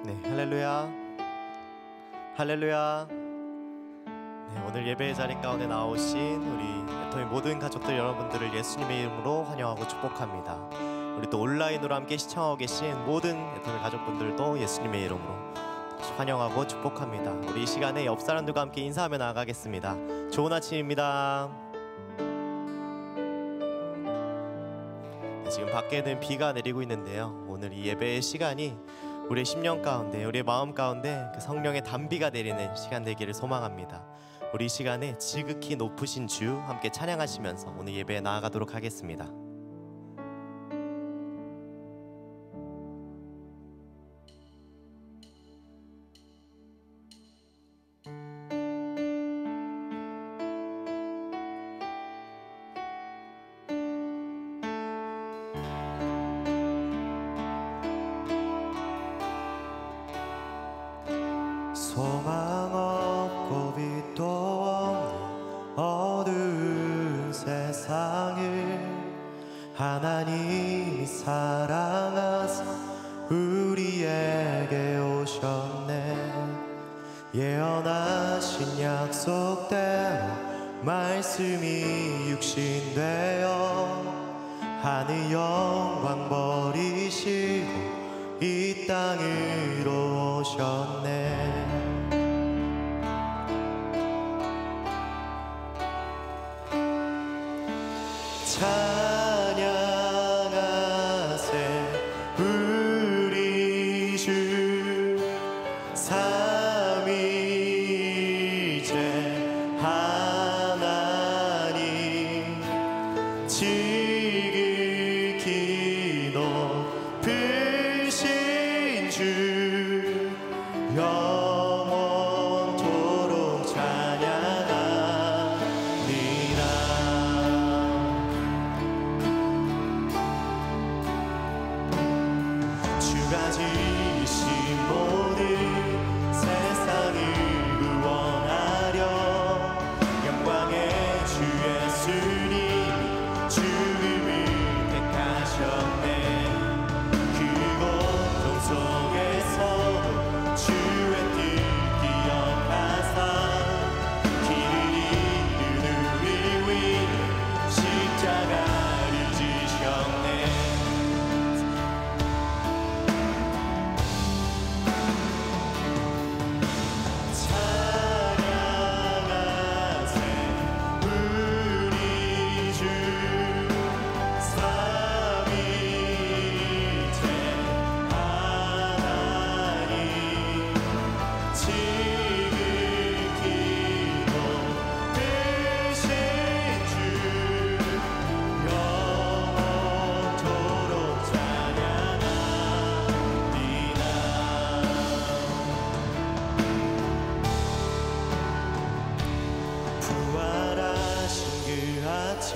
네, 할렐루야, 할렐루야. 네, 오늘 예배의 자리 가운데 나오신 우리 애터미 모든 가족들 여러분들을 예수님의 이름으로 환영하고 축복합니다. 우리 또 온라인으로 함께 시청하고 계신 모든 애터미 가족분들도 예수님의 이름으로 환영하고 축복합니다. 우리 이 시간에 옆 사람들과 함께 인사하며 나아가겠습니다. 좋은 아침입니다. 네, 지금 밖에는 비가 내리고 있는데요, 오늘 이 예배의 시간이 우리의 심령 가운데, 우리의 마음 가운데 그 성령의 단비가 내리는 시간 되기를 소망합니다. 우리 이 시간에 지극히 높으신 주 함께 찬양하시면서 오늘 예배에 나아가도록 하겠습니다. 소망 없고 빛도 없는 어두운 세상을 하나님이 사랑하사 우리에게 오셨네. 예언하신 약속대로 말씀이 육신되어 하늘 영광 버리시고 이 땅으로 오셨네. 찬양하세 우리 주 삼위일체 하나님 지극히 높으신 주 영원토록 찬양하리라. 주가 지으신 모든 세상을 구원하려 영광의 주 예수님 죽음을 택하셨네. 그 고통 속에서도 주의 뜻 기억하사 길을 잃은 우리 위해 십자가를 지셨네. 찬양하세 우리 주 삼위일체 하나님 지극히 높으신 주 영원토록 찬양하리라. 부활하신 그 아침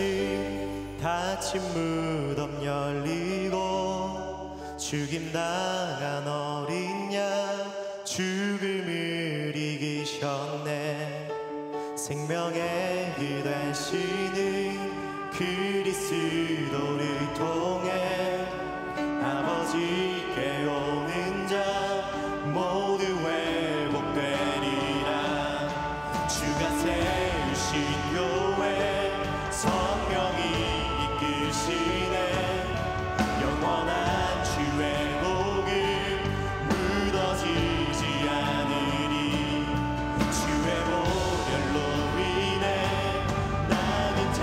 닫힌 무덤 열리고 죽임당한 어린 양 죽음을 이기셨네. 생명의 길 되시는 그리스도를 통해 아버지께 오는 자 모두 회복되리라. 주가 세우신 교회 성령이 이끄시네. 영원한 주의 복음 묻어지지 않으리. 주의 보혈로 인해 남은 자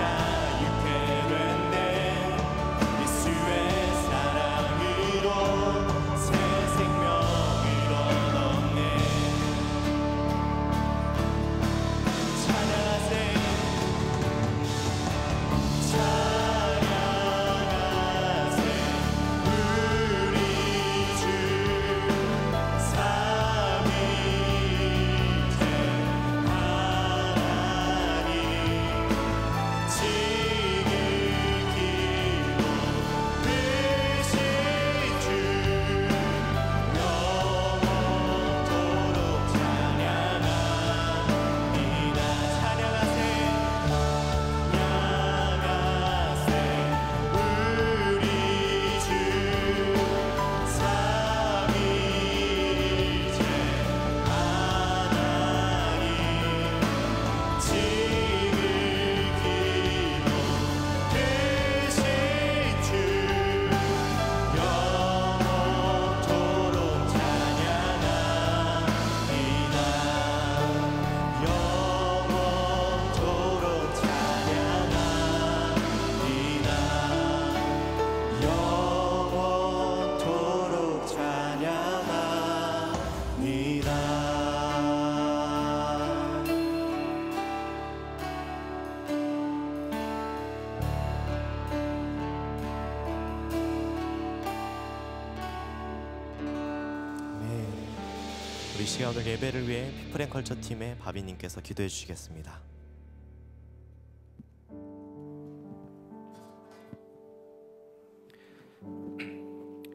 우리 시간 오늘 예배를 위해 피플앤컬처 팀의 바비님께서 기도해 주시겠습니다.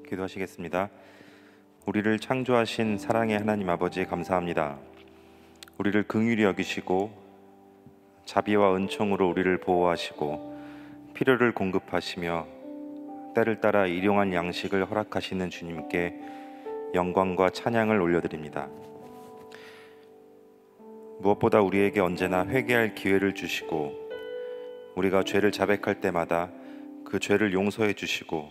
기도하시겠습니다. 우리를 창조하신 사랑의 하나님 아버지 감사합니다. 우리를 긍휼히 여기시고 자비와 은총으로 우리를 보호하시고 필요를 공급하시며 때를 따라 일용할 양식을 허락하시는 주님께 영광과 찬양을 올려드립니다. 무엇보다 우리에게 언제나 회개할 기회를 주시고 우리가 죄를 자백할 때마다 그 죄를 용서해 주시고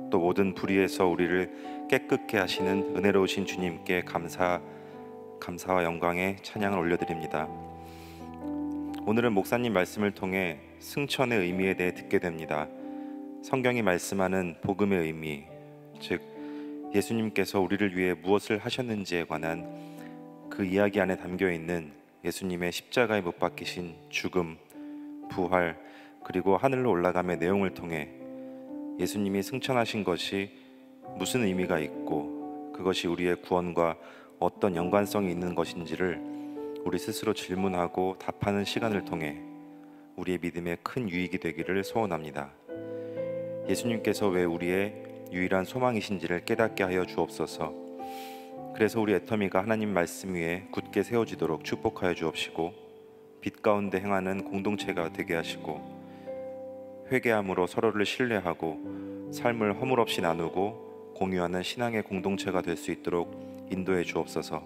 또 모든 불의에서 우리를 깨끗게 하시는 은혜로우신 주님께 감사와 영광의 찬양을 올려드립니다. 오늘은 목사님 말씀을 통해 승천의 의미에 대해 듣게 됩니다. 성경이 말씀하는 복음의 의미, 즉 예수님께서 우리를 위해 무엇을 하셨는지에 관한 그 이야기 안에 담겨있는 예수님의 십자가에 못 박히신 죽음, 부활, 그리고 하늘로 올라감의 내용을 통해 예수님이 승천하신 것이 무슨 의미가 있고 그것이 우리의 구원과 어떤 연관성이 있는 것인지를 우리 스스로 질문하고 답하는 시간을 통해 우리의 믿음에 큰 유익이 되기를 소원합니다. 예수님께서 왜 우리의 유일한 소망이신지를 깨닫게 하여 주옵소서. 그래서 우리 애터미가 하나님 말씀 위에 굳게 세워지도록 축복하여 주옵시고 빛 가운데 행하는 공동체가 되게 하시고 회개함으로 서로를 신뢰하고 삶을 허물 없이 나누고 공유하는 신앙의 공동체가 될 수 있도록 인도해 주옵소서.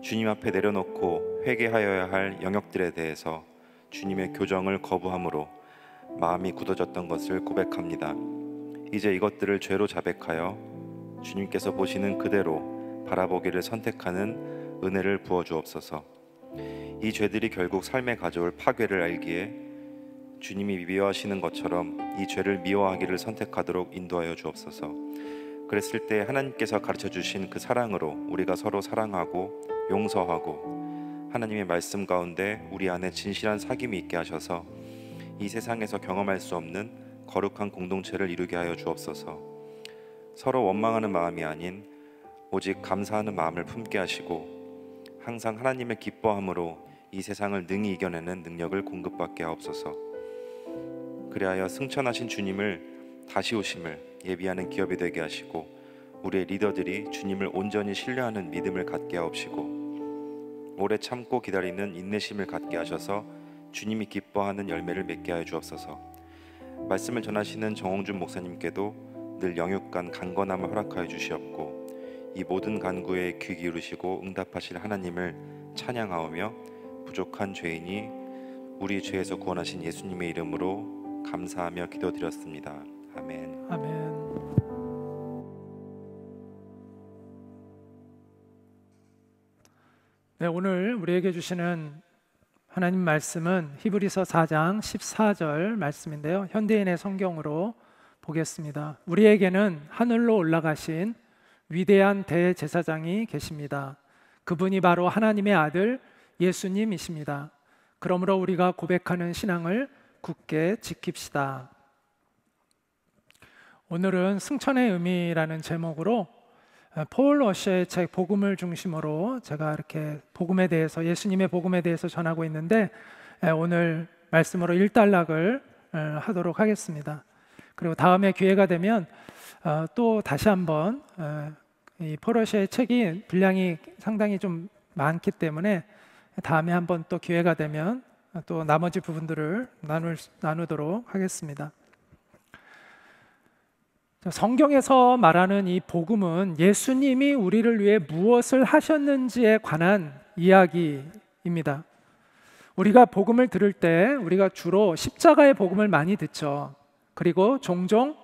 주님 앞에 내려놓고 회개하여야 할 영역들에 대해서 주님의 교정을 거부함으로 마음이 굳어졌던 것을 고백합니다. 이제 이것들을 죄로 자백하여 주님께서 보시는 그대로 바라보기를 선택하는 은혜를 부어 주옵소서. 이 죄들이 결국 삶에 가져올 파괴를 알기에 주님이 미워하시는 것처럼 이 죄를 미워하기를 선택하도록 인도하여 주옵소서. 그랬을 때 하나님께서 가르쳐 주신 그 사랑으로 우리가 서로 사랑하고 용서하고 하나님의 말씀 가운데 우리 안에 진실한 사귐이 있게 하셔서 이 세상에서 경험할 수 없는 거룩한 공동체를 이루게 하여 주옵소서. 서로 원망하는 마음이 아닌 오직 감사하는 마음을 품게 하시고 항상 하나님의 기뻐함으로 이 세상을 능히 이겨내는 능력을 공급받게 하옵소서. 그리하여 승천하신 주님을 다시 오심을 예비하는 기업이 되게 하시고 우리의 리더들이 주님을 온전히 신뢰하는 믿음을 갖게 하옵시고 오래 참고 기다리는 인내심을 갖게 하셔서 주님이 기뻐하는 열매를 맺게 하여 주옵소서. 말씀을 전하시는 정홍준 목사님께도 늘 영육간 강건함을 허락하여 주시옵고 이 모든 간구에 귀 기울이시고 응답하실 하나님을 찬양하오며 부족한 죄인이 우리 죄에서 구원하신 예수님의 이름으로 감사하며 기도드렸습니다. 아멘. 아멘. 네, 오늘 우리에게 주시는 하나님 말씀은 히브리서 4장 14절 말씀인데요. 현대인의 성경으로 보겠습니다. 우리에게는 하늘로 올라가신 위대한 대제사장이 계십니다. 그분이 바로 하나님의 아들 예수님이십니다. 그러므로 우리가 고백하는 신앙을 굳게 지킵시다. 오늘은 승천의 의미라는 제목으로 폴 워셔의 책 복음을 중심으로 제가 이렇게 복음에 대해서 예수님의 복음에 대해서 전하고 있는데 오늘 말씀으로 일단락을 하도록 하겠습니다. 그리고 다음에 기회가 되면 또 다시 한번 이 폴 워셔의 책이 분량이 상당히 좀 많기 때문에 다음에 한번 또 기회가 되면 또 나머지 부분들을 나누도록 하겠습니다. 성경에서 말하는 이 복음은 예수님이 우리를 위해 무엇을 하셨는지에 관한 이야기입니다. 우리가 복음을 들을 때 우리가 주로 십자가의 복음을 많이 듣죠. 그리고 종종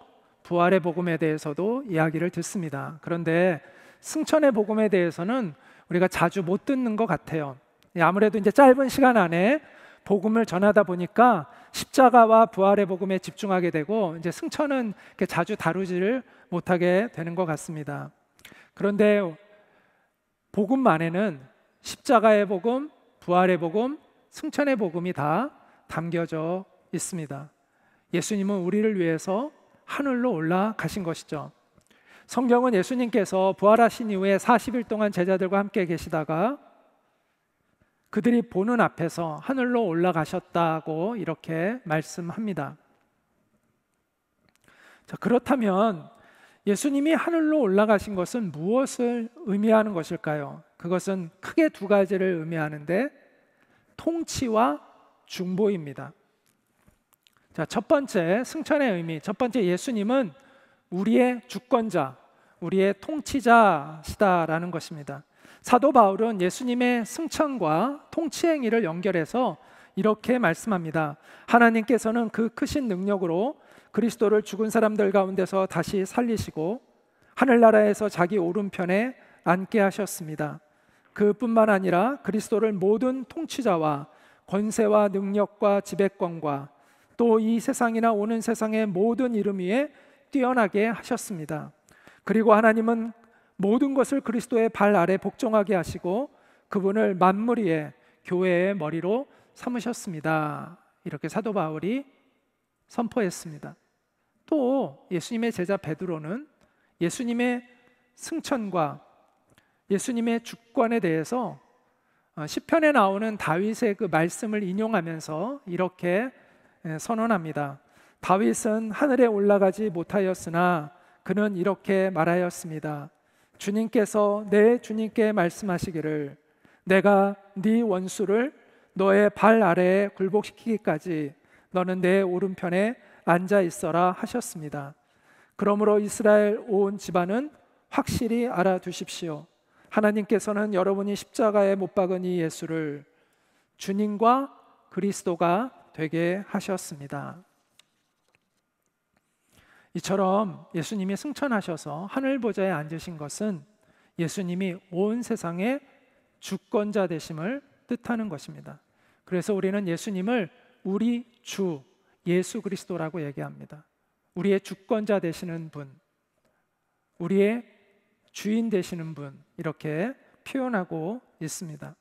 부활의 복음에 대해서도 이야기를 듣습니다. 그런데 승천의 복음에 대해서는 우리가 자주 못 듣는 것 같아요. 아무래도 이제 짧은 시간 안에 복음을 전하다 보니까 십자가와 부활의 복음에 집중하게 되고 이제 승천은 자주 다루지를 못하게 되는 것 같습니다. 그런데 복음 안에는 십자가의 복음, 부활의 복음, 승천의 복음이 다 담겨져 있습니다. 예수님은 우리를 위해서 하늘로 올라가신 것이죠. 성경은 예수님께서 부활하신 이후에 40일 동안 제자들과 함께 계시다가 그들이 보는 앞에서 하늘로 올라가셨다고 이렇게 말씀합니다. 자, 그렇다면 예수님이 하늘로 올라가신 것은 무엇을 의미하는 것일까요? 그것은 크게 두 가지를 의미하는데 통치와 중보입니다. 자, 첫 번째 승천의 의미. 첫 번째, 예수님은 우리의 주권자, 우리의 통치자시다라는 것입니다. 사도 바울은 예수님의 승천과 통치 행위를 연결해서 이렇게 말씀합니다. 하나님께서는 그 크신 능력으로 그리스도를 죽은 사람들 가운데서 다시 살리시고 하늘나라에서 자기 오른편에 앉게 하셨습니다. 그뿐만 아니라 그리스도를 모든 통치자와 권세와 능력과 지배권과 또 이 세상이나 오는 세상의 모든 이름 위에 뛰어나게 하셨습니다. 그리고 하나님은 모든 것을 그리스도의 발 아래 복종하게 하시고 그분을 만물 위에 교회의 머리로 삼으셨습니다. 이렇게 사도 바울이 선포했습니다. 또 예수님의 제자 베드로는 예수님의 승천과 예수님의 주권에 대해서 시편에 나오는 다윗의 그 말씀을 인용하면서 이렇게 선언합니다. 다윗은 하늘에 올라가지 못하였으나 그는 이렇게 말하였습니다. 주님께서 내 주님께 말씀하시기를 내가 네 원수를 너의 발 아래에 굴복시키기까지 너는 내 오른편에 앉아 있어라 하셨습니다. 그러므로 이스라엘 온 집안은 확실히 알아두십시오. 하나님께서는 여러분이 십자가에 못 박은 이 예수를 주님과 그리스도가 되게 하셨습니다. 이처럼 예수님이 승천하셔서 하늘 보좌에 앉으신 것은 예수님이 온 세상의 주권자 되심을 뜻하는 것입니다. 그래서 우리는 예수님을 우리 주 예수 그리스도라고 얘기합니다. 우리의 주권자 되시는 분, 우리의 주인 되시는 분, 이렇게 표현하고 있습니다.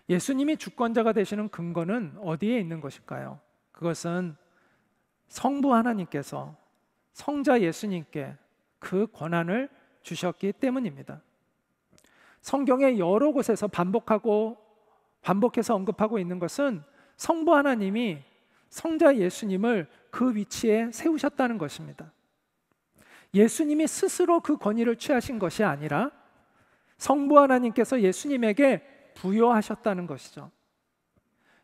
예수님이 주권자가 되시는 근거는 어디에 있는 것일까요? 그것은 성부 하나님께서 성자 예수님께 그 권한을 주셨기 때문입니다. 성경의 여러 곳에서 반복해서 언급하고 있는 것은 성부 하나님이 성자 예수님을 그 위치에 세우셨다는 것입니다. 예수님이 스스로 그 권위를 취하신 것이 아니라 성부 하나님께서 예수님에게 부여하셨다는 것이죠.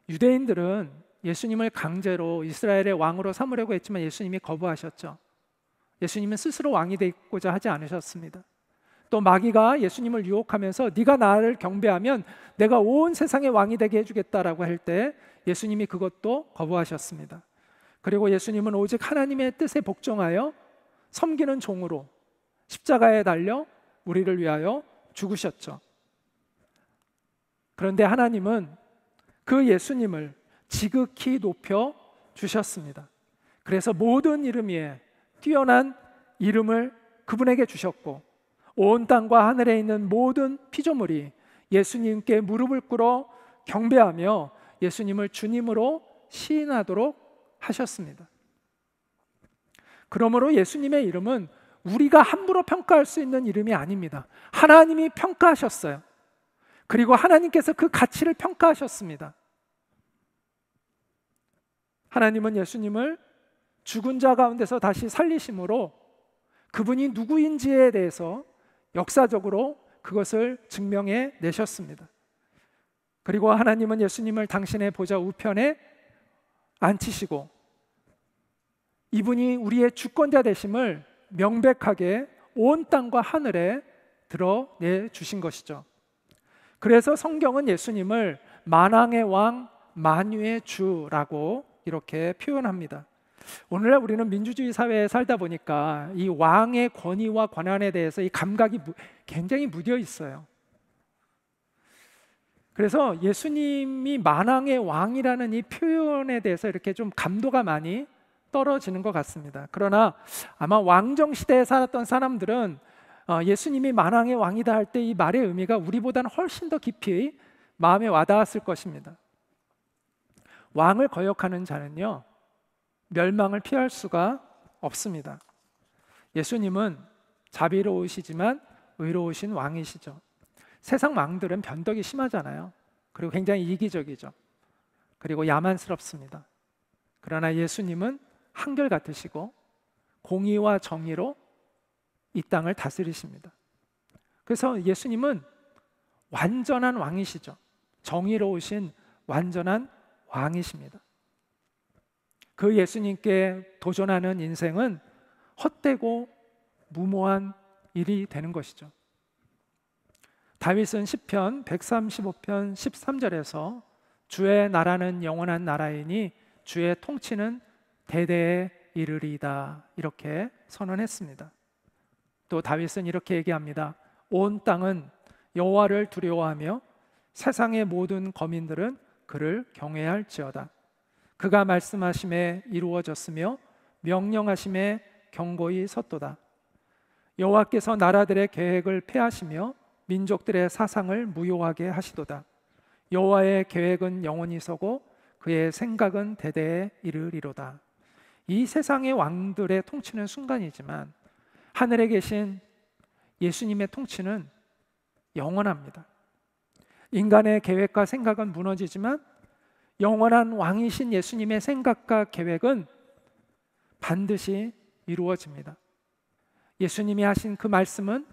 유대인들은 예수님을 강제로 이스라엘의 왕으로 삼으려고 했지만 예수님이 거부하셨죠. 예수님은 스스로 왕이 되고자 하지 않으셨습니다. 또 마귀가 예수님을 유혹하면서 네가 나를 경배하면 내가 온 세상의 왕이 되게 해주겠다라고 할 때 예수님이 그것도 거부하셨습니다. 그리고 예수님은 오직 하나님의 뜻에 복종하여 섬기는 종으로 십자가에 달려 우리를 위하여 죽으셨죠. 그런데 하나님은 그 예수님을 지극히 높여 주셨습니다. 그래서 모든 이름 위에 뛰어난 이름을 그분에게 주셨고 온 땅과 하늘에 있는 모든 피조물이 예수님께 무릎을 꿇어 경배하며 예수님을 주님으로 시인하도록 하셨습니다. 그러므로 예수님의 이름은 우리가 함부로 평가할 수 있는 이름이 아닙니다. 하나님이 평가하셨어요. 그리고 하나님께서 그 가치를 평가하셨습니다. 하나님은 예수님을 죽은 자 가운데서 다시 살리심으로 그분이 누구인지에 대해서 역사적으로 그것을 증명해 내셨습니다. 그리고 하나님은 예수님을 당신의 보좌 우편에 앉히시고 이분이 우리의 주권자 되심을 명백하게 온 땅과 하늘에 드러내 주신 것이죠. 그래서 성경은 예수님을 만왕의 왕, 만유의 주라고 이렇게 표현합니다. 오늘날 우리는 민주주의 사회에 살다 보니까 이 왕의 권위와 권한에 대해서 이 감각이 굉장히 무뎌 있어요. 그래서 예수님이 만왕의 왕이라는 이 표현에 대해서 이렇게 좀 감도가 많이 떨어지는 것 같습니다. 그러나 아마 왕정 시대에 살았던 사람들은 예수님이 만왕의 왕이다 할 때 이 말의 의미가 우리보다는 훨씬 더 깊이 마음에 와닿았을 것입니다. 왕을 거역하는 자는요 멸망을 피할 수가 없습니다. 예수님은 자비로우시지만 의로우신 왕이시죠. 세상 왕들은 변덕이 심하잖아요. 그리고 굉장히 이기적이죠. 그리고 야만스럽습니다. 그러나 예수님은 한결같으시고 공의와 정의로 이 땅을 다스리십니다. 그래서 예수님은 완전한 왕이시죠. 정의로우신 완전한 왕이십니다. 그 예수님께 도전하는 인생은 헛되고 무모한 일이 되는 것이죠. 다윗은 시편 135편 13절에서 주의 나라는 영원한 나라이니 주의 통치는 대대에 이르리이다, 이렇게 선언했습니다. 또 다윗은 이렇게 얘기합니다. 온 땅은 여호와를 두려워하며 세상의 모든 거민들은 그를 경외할지어다. 그가 말씀하심에 이루어졌으며 명령하심에 경고히 섰도다. 여호와께서 나라들의 계획을 폐하시며 민족들의 사상을 무효하게 하시도다. 여호와의 계획은 영원히 서고 그의 생각은 대대에 이르리로다. 이 세상의 왕들의 통치는 순간이지만 하늘에 계신 예수님의 통치는 영원합니다. 인간의 계획과 생각은 무너지지만 영원한 왕이신 예수님의 생각과 계획은 반드시 이루어집니다. 예수님이 하신 그 말씀은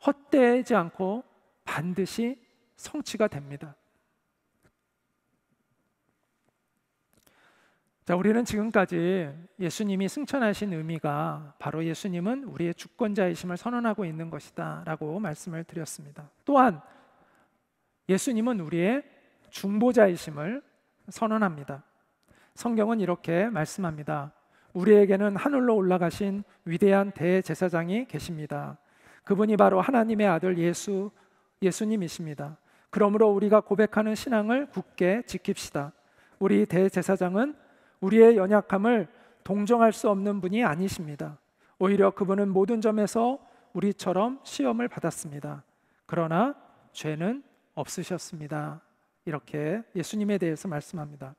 헛되지 않고 반드시 성취가 됩니다. 자, 우리는 지금까지 예수님이 승천하신 의미가 바로 예수님은 우리의 주권자이심을 선언하고 있는 것이다 라고 말씀을 드렸습니다. 또한 예수님은 우리의 중보자이심을 선언합니다. 성경은 이렇게 말씀합니다. 우리에게는 하늘로 올라가신 위대한 대제사장이 계십니다. 그분이 바로 하나님의 아들 예수님이십니다. 그러므로 우리가 고백하는 신앙을 굳게 지킵시다. 우리 대제사장은 우리의 연약함을 동정할 수 없는 분이 아니십니다. 오히려 그분은 모든 점에서 우리처럼 시험을 받았습니다. 그러나 죄는 없으셨습니다. 이렇게 예수님에 대해서 말씀합니다.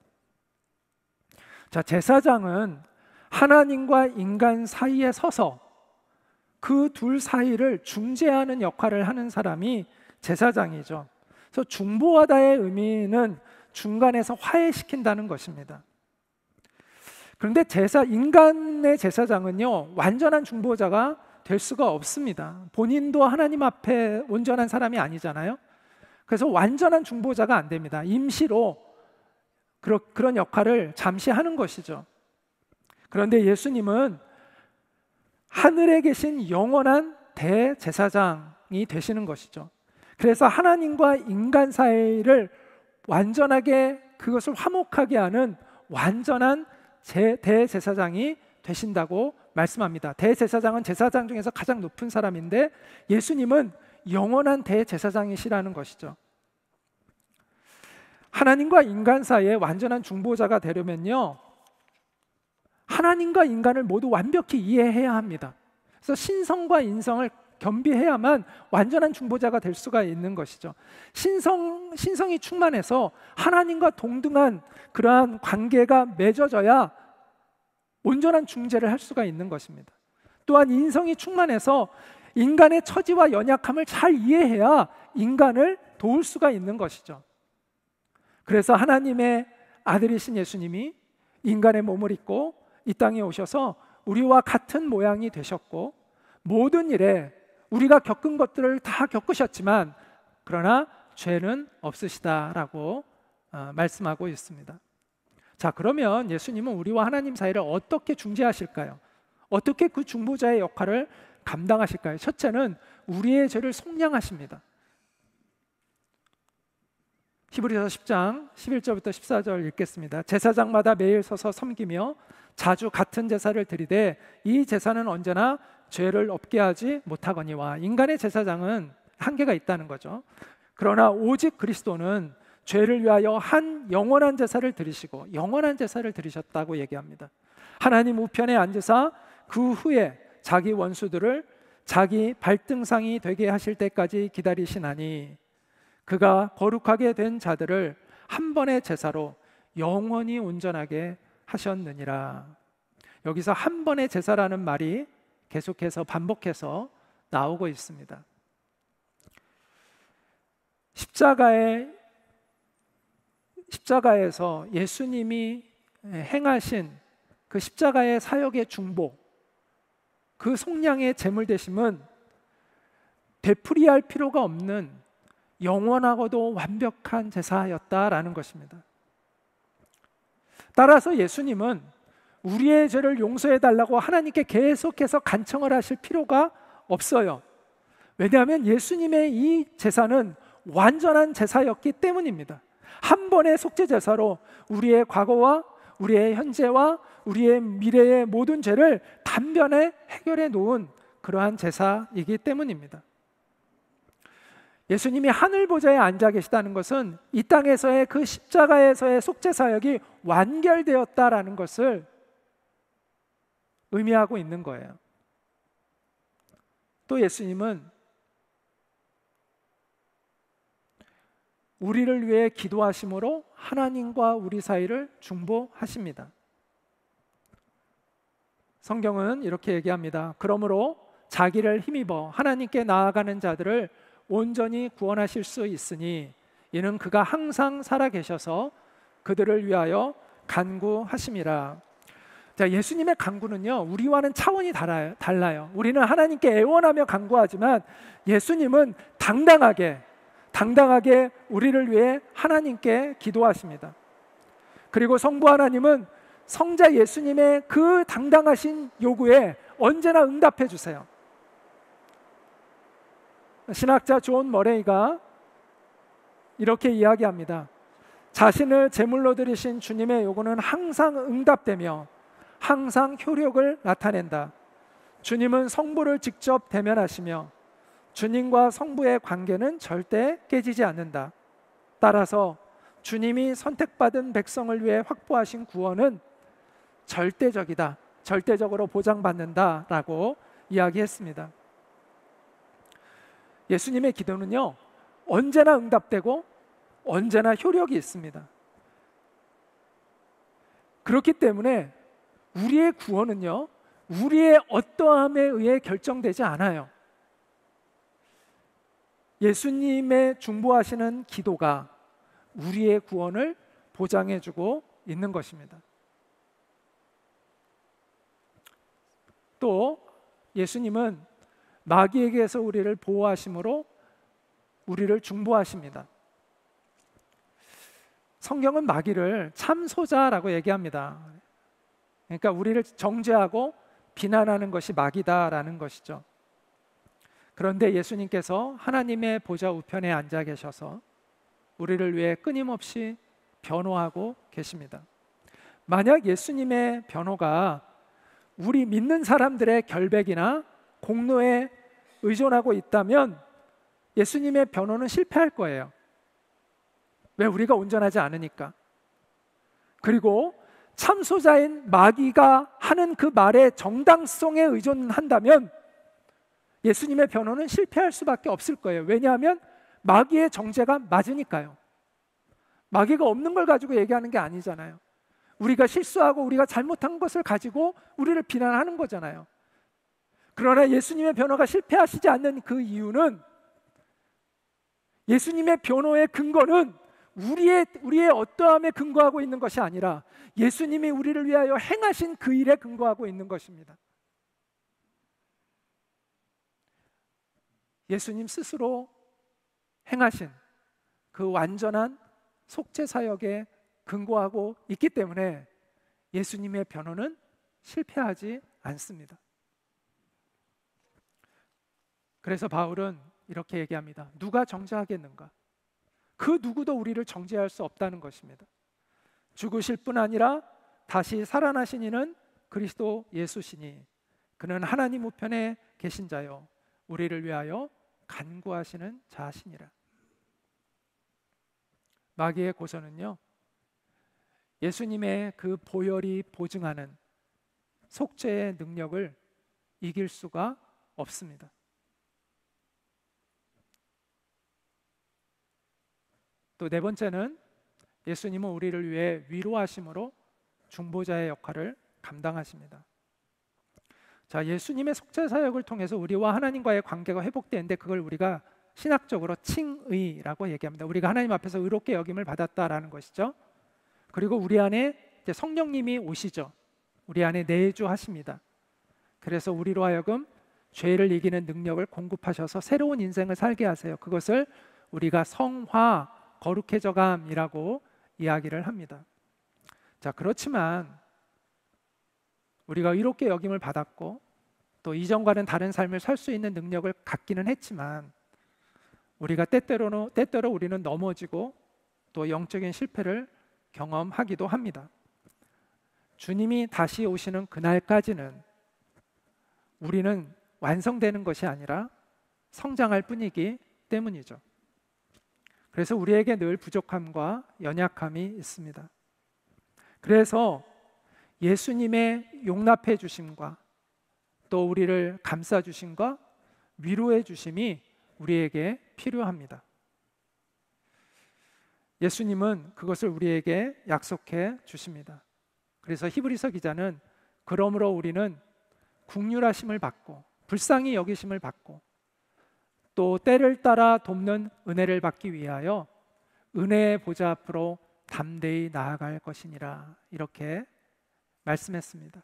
자, 제사장은 하나님과 인간 사이에 서서 그 둘 사이를 중재하는 역할을 하는 사람이 제사장이죠. 그래서 중보하다의 의미는 중간에서 화해시킨다는 것입니다. 그런데 인간의 제사장은요, 완전한 중보자가 될 수가 없습니다. 본인도 하나님 앞에 온전한 사람이 아니잖아요. 그래서 완전한 중보자가 안 됩니다. 임시로 그런 역할을 잠시 하는 것이죠. 그런데 예수님은 하늘에 계신 영원한 대제사장이 되시는 것이죠. 그래서 하나님과 인간 사이를 완전하게 그것을 화목하게 하는 완전한 대제사장이 되신다고 말씀합니다. 대제사장은 제사장 중에서 가장 높은 사람인데 예수님은 영원한 대제사장이시라는 것이죠. 하나님과 인간 사이에 완전한 중보자가 되려면요, 하나님과 인간을 모두 완벽히 이해해야 합니다. 그래서 신성과 인성을 겸비해야만 완전한 중보자가 될 수가 있는 것이죠. 신성이 충만해서 하나님과 동등한 그러한 관계가 맺어져야 온전한 중재를 할 수가 있는 것입니다. 또한 인성이 충만해서 인간의 처지와 연약함을 잘 이해해야 인간을 도울 수가 있는 것이죠. 그래서 하나님의 아들이신 예수님이 인간의 몸을 입고 이 땅에 오셔서 우리와 같은 모양이 되셨고 모든 일에 우리가 겪은 것들을 다 겪으셨지만 그러나 죄는 없으시다라고 말씀하고 있습니다. 자, 그러면 예수님은 우리와 하나님 사이를 어떻게 중재하실까요? 어떻게 그 중보자의 역할을 감당하실까요? 첫째는 우리의 죄를 속량하십니다. 히브리서 10장 11절부터 14절 읽겠습니다. 제사장마다 매일 서서 섬기며 자주 같은 제사를 드리되 이 제사는 언제나 죄를 없게 하지 못하거니와. 인간의 제사장은 한계가 있다는 거죠. 그러나 오직 그리스도는 죄를 위하여 한 영원한 제사를 드리시고 영원한 제사를 드리셨다고 얘기합니다. 하나님 우편에 앉으사 그 후에 자기 원수들을 자기 발등상이 되게 하실 때까지 기다리시나니 그가 거룩하게 된 자들을 한 번의 제사로 영원히 온전하게 하셨느니라. 여기서 한 번의 제사라는 말이 계속해서 반복해서 나오고 있습니다. 십자가에서 예수님이 행하신 그 십자가의 사역의 중보, 그 속량의 제물 되심은 되풀이할 필요가 없는 영원하고도 완벽한 제사였다라는 것입니다. 따라서 예수님은 우리의 죄를 용서해 달라고 하나님께 계속해서 간청을 하실 필요가 없어요. 왜냐하면 예수님의 이 제사는 완전한 제사였기 때문입니다. 한 번의 속죄 제사로 우리의 과거와 우리의 현재와 우리의 미래의 모든 죄를 단번에 해결해 놓은 그러한 제사이기 때문입니다. 예수님이 하늘 보좌에 앉아 계시다는 것은 이 땅에서의 그 십자가에서의 속죄 사역이 완결되었다라는 것을 의미하고 있는 거예요. 또 예수님은 우리를 위해 기도하심으로 하나님과 우리 사이를 중보하십니다. 성경은 이렇게 얘기합니다. 그러므로 자기를 힘입어 하나님께 나아가는 자들을 온전히 구원하실 수 있으니 이는 그가 항상 살아계셔서 그들을 위하여 간구하심이라. 자, 예수님의 간구는요, 우리와는 차원이 달라요. 우리는 하나님께 애원하며 간구하지만 예수님은 당당하게 우리를 위해 하나님께 기도하십니다. 그리고 성부 하나님은 성자 예수님의 그 당당하신 요구에 언제나 응답해 주세요. 신학자 존 머레이가 이렇게 이야기합니다. 자신을 제물로 드리신 주님의 요구는 항상 응답되며 항상 효력을 나타낸다. 주님은 성부를 직접 대면하시며 주님과 성부의 관계는 절대 깨지지 않는다. 따라서 주님이 선택받은 백성을 위해 확보하신 구원은 절대적이다. 절대적으로 보장받는다라고 이야기했습니다. 예수님의 기도는요, 언제나 응답되고 언제나 효력이 있습니다. 그렇기 때문에 우리의 구원은요, 우리의 어떠함에 의해 결정되지 않아요. 예수님의 중보하시는 기도가 우리의 구원을 보장해주고 있는 것입니다. 또 예수님은 마귀에게서 우리를 보호하심으로 우리를 중보하십니다. 성경은 마귀를 참소자라고 얘기합니다. 그러니까 우리를 정죄하고 비난하는 것이 마귀다라는 것이죠. 그런데 예수님께서 하나님의 보좌 우편에 앉아 계셔서 우리를 위해 끊임없이 변호하고 계십니다. 만약 예수님의 변호가 우리 믿는 사람들의 결백이나 공로에 의존하고 있다면 예수님의 변호는 실패할 거예요. 왜? 우리가 온전하지 않으니까. 그리고 참소자인 마귀가 하는 그 말의 정당성에 의존한다면 예수님의 변호는 실패할 수밖에 없을 거예요. 왜냐하면 마귀의 정죄가 맞으니까요. 마귀가 없는 걸 가지고 얘기하는 게 아니잖아요. 우리가 실수하고 우리가 잘못한 것을 가지고 우리를 비난하는 거잖아요. 그러나 예수님의 변호가 실패하시지 않는 그 이유는 예수님의 변호의 근거는 우리의 어떠함에 근거하고 있는 것이 아니라 예수님이 우리를 위하여 행하신 그 일에 근거하고 있는 것입니다. 예수님 스스로 행하신 그 완전한 속죄 사역에 근거하고 있기 때문에 예수님의 변호는 실패하지 않습니다. 그래서 바울은 이렇게 얘기합니다. 누가 정죄하겠는가? 그 누구도 우리를 정죄할 수 없다는 것입니다. 죽으실 뿐 아니라 다시 살아나신 이는 그리스도 예수시니 그는 하나님 우편에 계신 자요 우리를 위하여 간구하시는 자시니라. 마귀의 고소는요, 예수님의 그 보혈이 보증하는 속죄의 능력을 이길 수가 없습니다. 또 네 번째는 예수님은 우리를 위해 위로하심으로 중보자의 역할을 감당하십니다. 자, 예수님의 속죄 사역을 통해서 우리와 하나님과의 관계가 회복되는데 그걸 우리가 신학적으로 칭의라고 얘기합니다. 우리가 하나님 앞에서 의롭게 여김을 받았다라는 것이죠. 그리고 우리 안에 이제 성령님이 오시죠. 우리 안에 내주하십니다. 그래서 우리로 하여금 죄를 이기는 능력을 공급하셔서 새로운 인생을 살게 하세요. 그것을 우리가 성화, 거룩해져감이라고 이야기를 합니다. 자, 그렇지만 우리가 의롭게 여김을 받았고 또 이전과는 다른 삶을 살 수 있는 능력을 갖기는 했지만 우리가 때때로 우리는 넘어지고 또 영적인 실패를 경험하기도 합니다. 주님이 다시 오시는 그날까지는 우리는 완성되는 것이 아니라 성장할 뿐이기 때문이죠. 그래서 우리에게 늘 부족함과 연약함이 있습니다. 그래서 예수님의 용납해 주심과 또 우리를 감싸 주심과 위로해 주심이 우리에게 필요합니다. 예수님은 그것을 우리에게 약속해 주십니다. 그래서 히브리서 기자는 그러므로 우리는 긍휼하심을 받고 불쌍히 여기심을 받고 또 때를 따라 돕는 은혜를 받기 위하여 은혜의 보좌 앞으로 담대히 나아갈 것이니라, 이렇게 말씀했습니다.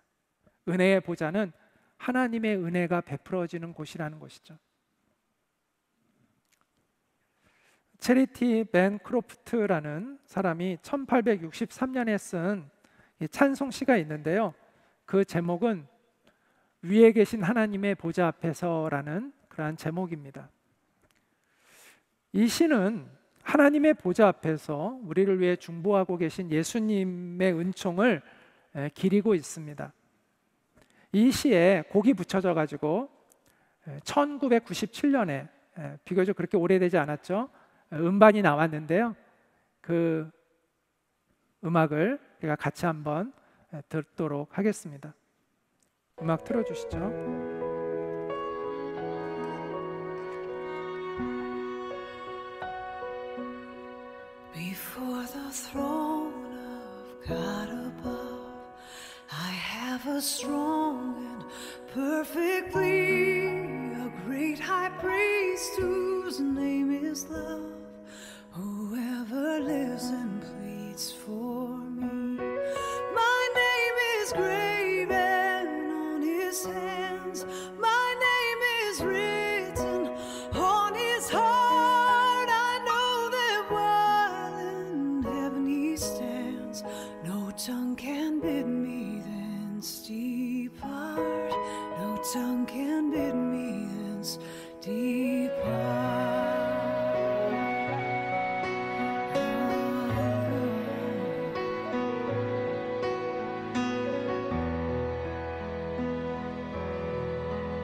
은혜의 보좌는 하나님의 은혜가 베풀어지는 곳이라는 것이죠. 체리티 벤 크로프트라는 사람이 1863년에 쓴 찬송시가 있는데요. 그 제목은 위에 계신 하나님의 보좌 앞에서라는 그러한 제목입니다. 이 시는 하나님의 보좌 앞에서 우리를 위해 중보하고 계신 예수님의 은총을 기리고 있습니다. 이 시에 곡이 붙여져 가지고 1997년에 비교적 그렇게 오래되지 않았죠. 음반이 나왔는데요. 그 음악을 우리가 같이 한번 듣도록 하겠습니다. 음악 틀어주시죠. Before the throne of God above, I have a strong and perfect plea, a great high priest whose name is love, whoever lives and pleads for me. My name is graven on his hands, my name is written on his heart. I know that while in heaven he stands, no tongue can bid me thence depart, no tongue can bid me thence depart.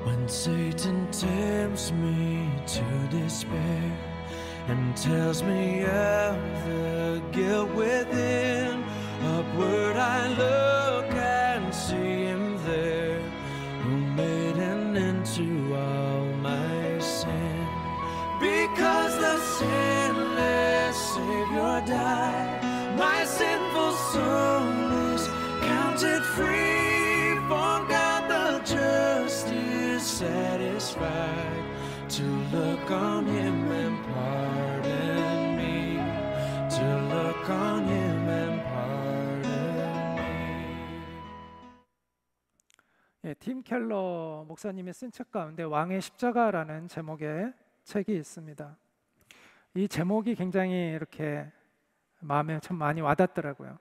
When Satan tempts me to despair and tells me of the guilt within, upward I look and see him there, who made an end to all my sin. Because the sinless Savior died, my sinful soul is counted free. For God the just is satisfied to look on him and pardon me, to look on him and pardon me. 예, 팀 켈러 목사님이 쓴 책 가운데 왕의 십자가라는 제목의 책이 있습니다. 이 제목이 굉장히 이렇게 마음에 참 많이 와닿더라고요.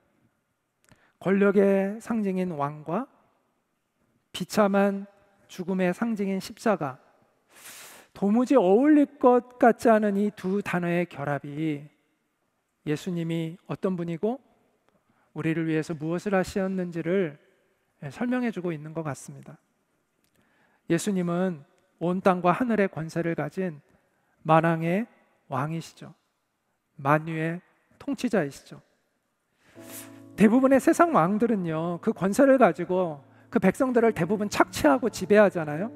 권력의 상징인 왕과 비참한 죽음의 상징인 십자가, 도무지 어울릴 것 같지 않은 이 두 단어의 결합이 예수님이 어떤 분이고 우리를 위해서 무엇을 하셨는지를 설명해주고 있는 것 같습니다. 예수님은 온 땅과 하늘의 권세를 가진 만왕의 왕이시죠. 만유의 통치자이시죠. 대부분의 세상 왕들은요, 그 권세를 가지고 그 백성들을 대부분 착취하고 지배하잖아요.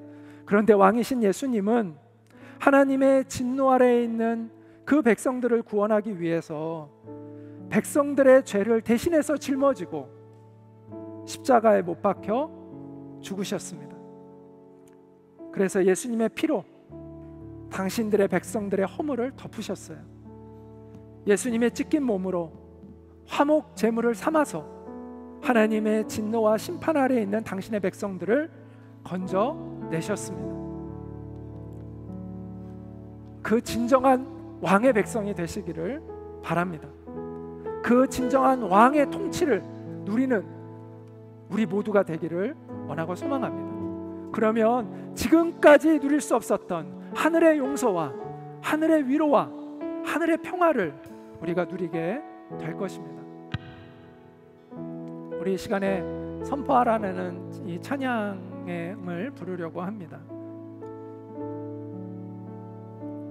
그런데 왕이신 예수님은 하나님의 진노 아래에 있는 그 백성들을 구원하기 위해서 백성들의 죄를 대신해서 짊어지고 십자가에 못 박혀 죽으셨습니다. 그래서 예수님의 피로 당신들의 백성들의 허물을 덮으셨어요. 예수님의 찢긴 몸으로 화목 제물을 삼아서 하나님의 진노와 심판 아래에 있는 당신의 백성들을 건져내셨습니다. 그 진정한 왕의 백성이 되시기를 바랍니다. 그 진정한 왕의 통치를 누리는 우리 모두가 되기를 원하고 소망합니다. 그러면 지금까지 누릴 수 없었던 하늘의 용서와 하늘의 위로와 하늘의 평화를 우리가 누리게 될 것입니다. 우리 이 시간에 선포하라는 이 찬양을 부르려고 합니다.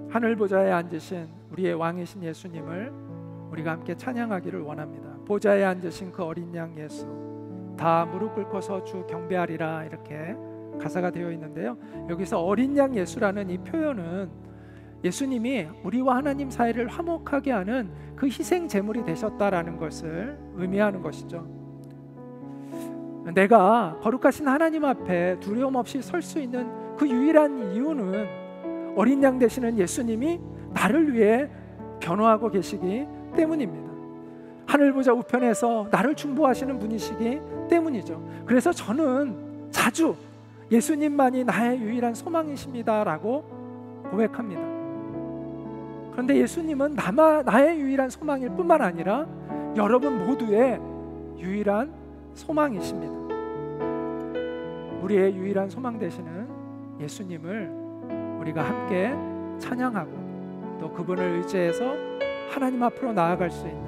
하늘 보좌에 앉으신 우리의 왕이신 예수님을 우리가 함께 찬양하기를 원합니다. 보좌에 앉으신 그 어린 양 예수, 다 무릎 꿇고서 주 경배하리라, 이렇게 가사가 되어 있는데요. 여기서 어린 양 예수라는 이 표현은 예수님이 우리와 하나님 사이를 화목하게 하는 그 희생 제물이 되셨다라는 것을 의미하는 것이죠. 내가 거룩하신 하나님 앞에 두려움 없이 설 수 있는 그 유일한 이유는 어린 양 되시는 예수님이 나를 위해 변호하고 계시기 때문입니다. 하늘 보좌 우편에서 나를 중보하시는 분이시기 때문이죠. 그래서 저는 자주 예수님만이 나의 유일한 소망이십니다라고 고백합니다. 그런데 예수님은 나의 유일한 소망일 뿐만 아니라 여러분 모두의 유일한 소망이십니다. 우리의 유일한 소망 되시는 예수님을 우리가 함께 찬양하고 또 그분을 의지해서 하나님 앞으로 나아갈 수 있는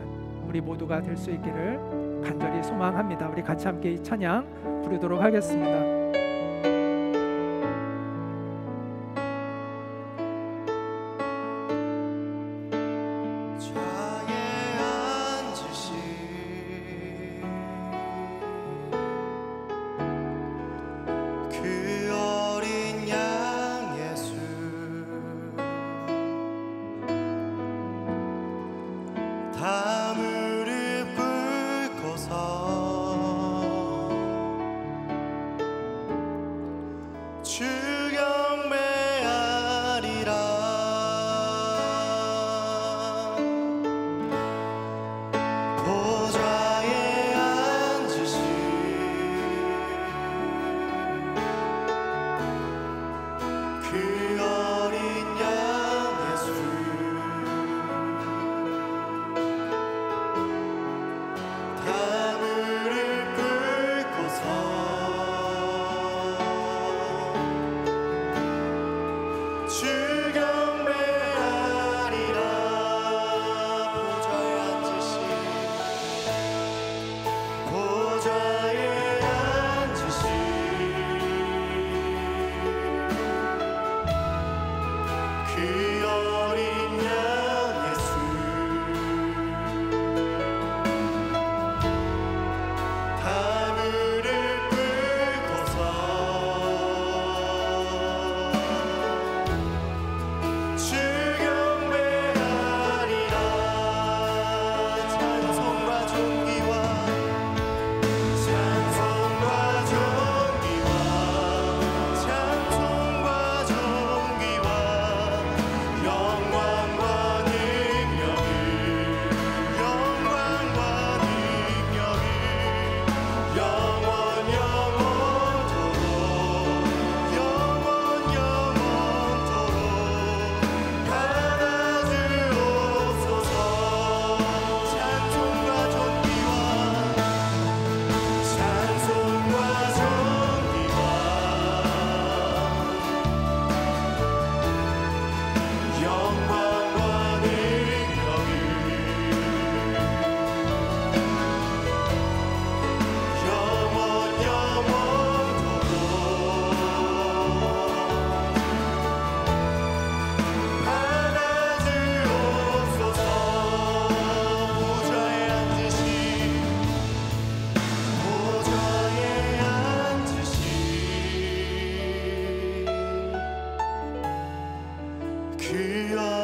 우리 모두가 될 수 있기를 간절히 소망합니다. 우리 같이 함께 이 찬양 부르도록 하겠습니다. 그